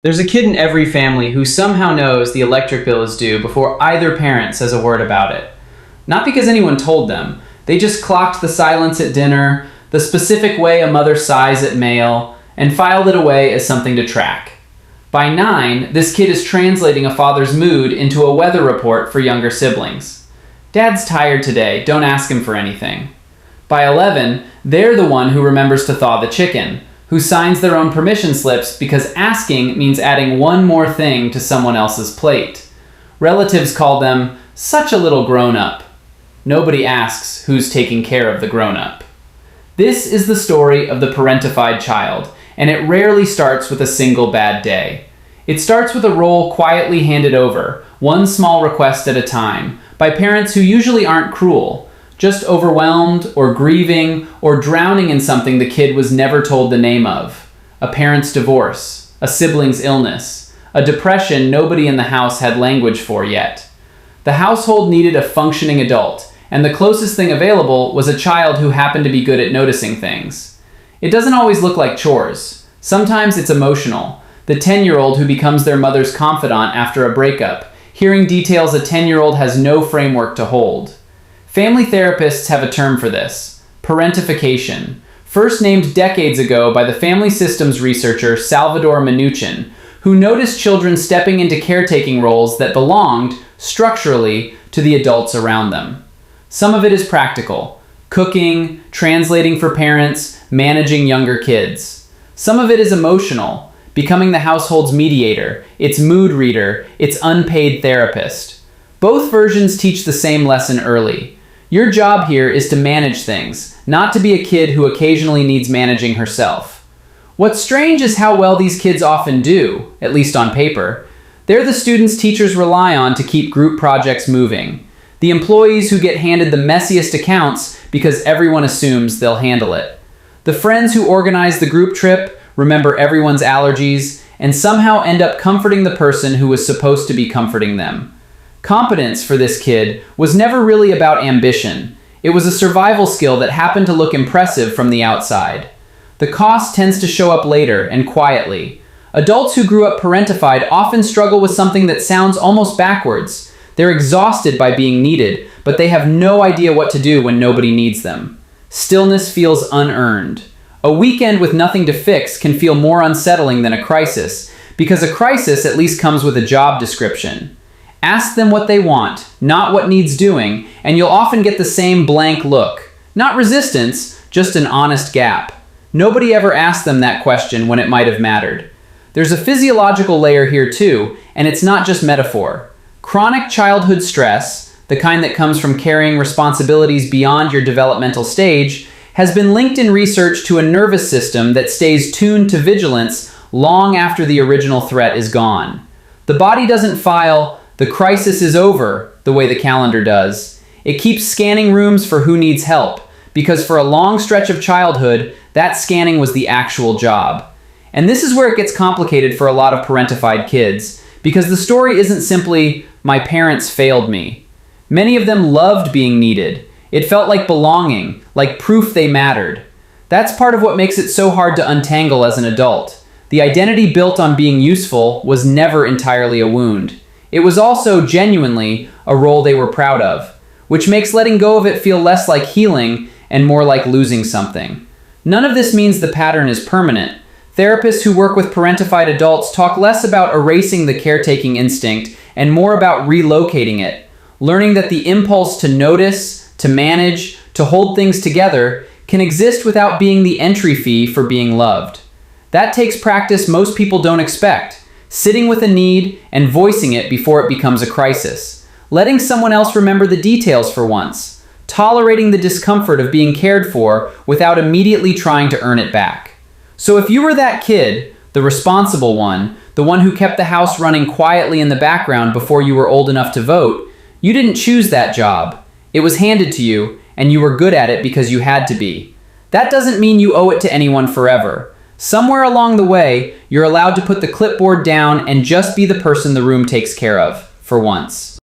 There's a kid in every family who somehow knows the electric bill is due before either parent says a word about it. Not because anyone told them, they just clocked the silence at dinner, the specific way a mother sighs at mail, and filed it away as something to track. By 9, this kid is translating a father's mood into a weather report for younger siblings. Dad's tired today, don't ask him for anything. By 11, they're the one who remembers to thaw the chicken, who signs their own permission slips because asking means adding one more thing to someone else's plate. Relatives call them such a little grown-up. Nobody asks who's taking care of the grown-up. This is the story of the parentified child, and it rarely starts with a single bad day. It starts with a role quietly handed over, one small request at a time, by parents who usually aren't cruel, just overwhelmed or grieving or drowning in something the kid was never told the name of. A parent's divorce, a sibling's illness, a depression nobody in the house had language for yet. The household needed a functioning adult, and the closest thing available was a child who happened to be good at noticing things. It doesn't always look like chores. Sometimes it's emotional. The 10-year-old who becomes their mother's confidant after a breakup, hearing details a 10-year-old has no framework to hold. Family therapists have a term for this: parentification, first named decades ago by the family systems researcher Salvador Minuchin, who noticed children stepping into caretaking roles that belonged, structurally, to the adults around them. Some of it is practical: cooking, translating for parents, managing younger kids. Some of it is emotional: becoming the household's mediator, its mood reader, its unpaid therapist. Both versions teach the same lesson early. Your job here is to manage things, not to be a kid who occasionally needs managing herself. What's strange is how well these kids often do, at least on paper. They're the students teachers rely on to keep group projects moving. The employees who get handed the messiest accounts because everyone assumes they'll handle it. The friends who organize the group trip, remember everyone's allergies, and somehow end up comforting the person who was supposed to be comforting them. Competence for this kid was never really about ambition. It was a survival skill that happened to look impressive from the outside. The cost tends to show up later and quietly. Adults who grew up parentified often struggle with something that sounds almost backwards. They're exhausted by being needed, but they have no idea what to do when nobody needs them. Stillness feels unearned. A weekend with nothing to fix can feel more unsettling than a crisis, because a crisis at least comes with a job description. Ask them what they want, not what needs doing, and you'll often get the same blank look. Not resistance, just an honest gap. Nobody ever asked them that question when it might have mattered. There's a physiological layer here too, and it's not just metaphor. Chronic childhood stress, the kind that comes from carrying responsibilities beyond your developmental stage, has been linked in research to a nervous system that stays tuned to vigilance long after the original threat is gone. The body doesn't file "the crisis is over" the way the calendar does. It keeps scanning rooms for who needs help, because for a long stretch of childhood, that scanning was the actual job. And this is where it gets complicated for a lot of parentified kids, because the story isn't simply, "my parents failed me." Many of them loved being needed. It felt like belonging, like proof they mattered. That's part of what makes it so hard to untangle as an adult. The identity built on being useful was never entirely a wound. It was also, genuinely, a role they were proud of, which makes letting go of it feel less like healing and more like losing something. None of this means the pattern is permanent. Therapists who work with parentified adults talk less about erasing the caretaking instinct and more about relocating it, learning that the impulse to notice, to manage, to hold things together can exist without being the entry fee for being loved. That takes practice most people don't expect. Sitting with a need and voicing it before it becomes a crisis. Letting someone else remember the details for once. Tolerating the discomfort of being cared for without immediately trying to earn it back. So if you were that kid, the responsible one, the one who kept the house running quietly in the background before you were old enough to vote, you didn't choose that job. It was handed to you, and you were good at it because you had to be. That doesn't mean you owe it to anyone forever. Somewhere along the way, you're allowed to put the clipboard down and just be the person the room takes care of, for once.